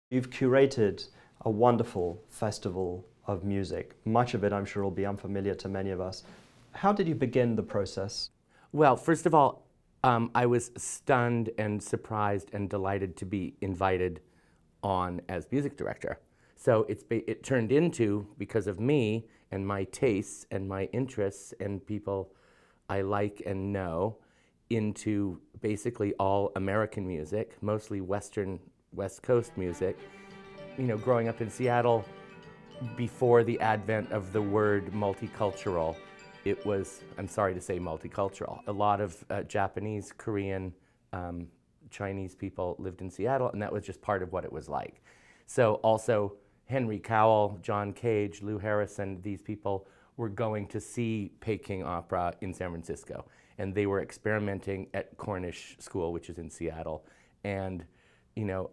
You've curated a wonderful festival of music. Much of it, I'm sure, will be unfamiliar to many of us. How did you begin the process? Well, first of all, I was stunned and surprised and delighted to be invited on as music director. So it turned into, because of me and my tastes and my interests and people I like and know, into basically all American music, mostly West Coast music. You know, growing up in Seattle, before the advent of the word multicultural, it was, I'm sorry to say, multicultural. A lot of Japanese, Korean, Chinese people lived in Seattle, and that was just part of what it was like. So also Henry Cowell, John Cage, Lou Harrison, these people were going to see Peking Opera in San Francisco, and they were experimenting at Cornish School, which is in Seattle. And you know,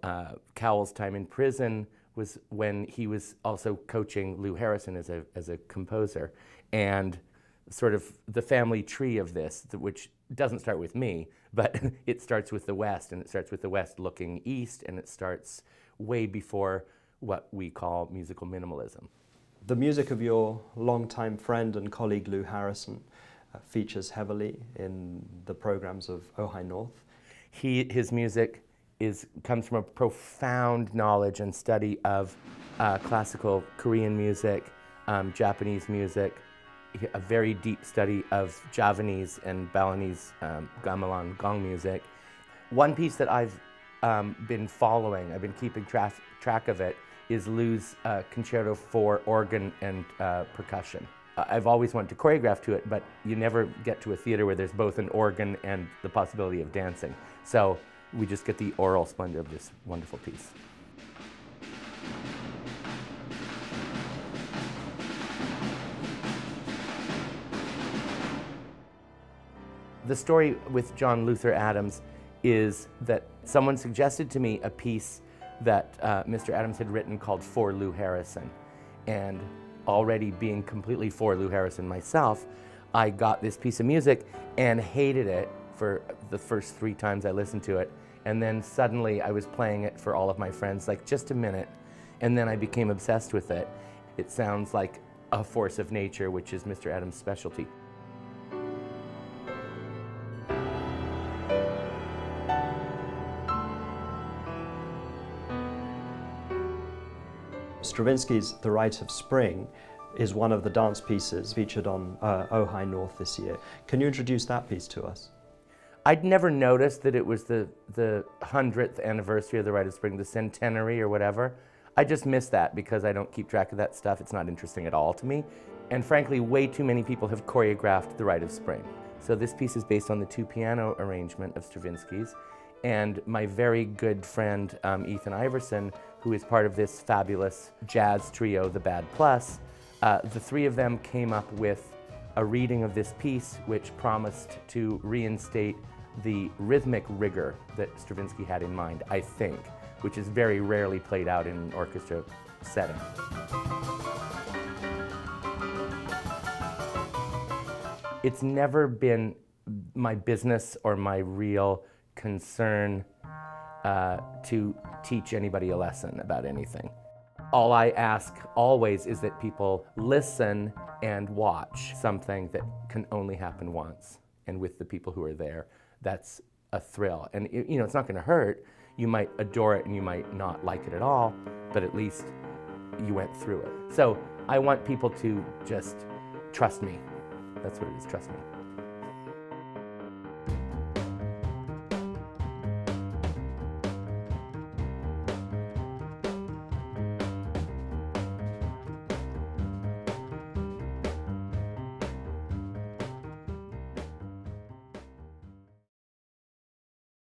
Cowell's time in prison was when he was also coaching Lou Harrison as a composer. And sort of the family tree of this, which doesn't start with me, but it starts with the West, and it starts with the West looking east, and it starts way before what we call musical minimalism. The music of your longtime friend and colleague Lou Harrison features heavily in the programs of Ojai North. His music comes from a profound knowledge and study of classical Korean music, Japanese music, a very deep study of Javanese and Balinese gamelan gong music. One piece that I've been following, I've been keeping track of it, is Lou's concerto for organ and percussion. I've always wanted to choreograph to it, but you never get to a theater where there's both an organ and the possibility of dancing. So we just get the oral splendor of this wonderful piece. The story with John Luther Adams is that someone suggested to me a piece that Mr. Adams had written called For Lou Harrison. And already being completely for Lou Harrison myself, I got this piece of music and hated it for the first 3 times I listened to it. And then suddenly I was playing it for all of my friends, like just a minute, and then I became obsessed with it. It sounds like a force of nature, which is Mr. Adams' specialty. Stravinsky's The Rite of Spring is one of the dance pieces featured on Ojai North this year. Can you introduce that piece to us? I'd never noticed that it was the 100th anniversary of the Rite of Spring, the centenary or whatever. I just missed that because I don't keep track of that stuff. It's not interesting at all to me. And frankly, way too many people have choreographed the Rite of Spring. So this piece is based on the 2-piano arrangement of Stravinsky's. And my very good friend, Ethan Iverson, who is part of this fabulous jazz trio, the Bad Plus, the 3 of them came up with a reading of this piece which promised to reinstate the rhythmic rigor that Stravinsky had in mind, I think, which is very rarely played out in an orchestra setting. It's never been my business or my real concern to teach anybody a lesson about anything. All I ask always is that people listen and watch something that can only happen once. And with the people who are there, that's a thrill. And you know, it's not going to hurt. You might adore it and you might not like it at all, but at least you went through it. So I want people to just trust me. That's what it is, trust me.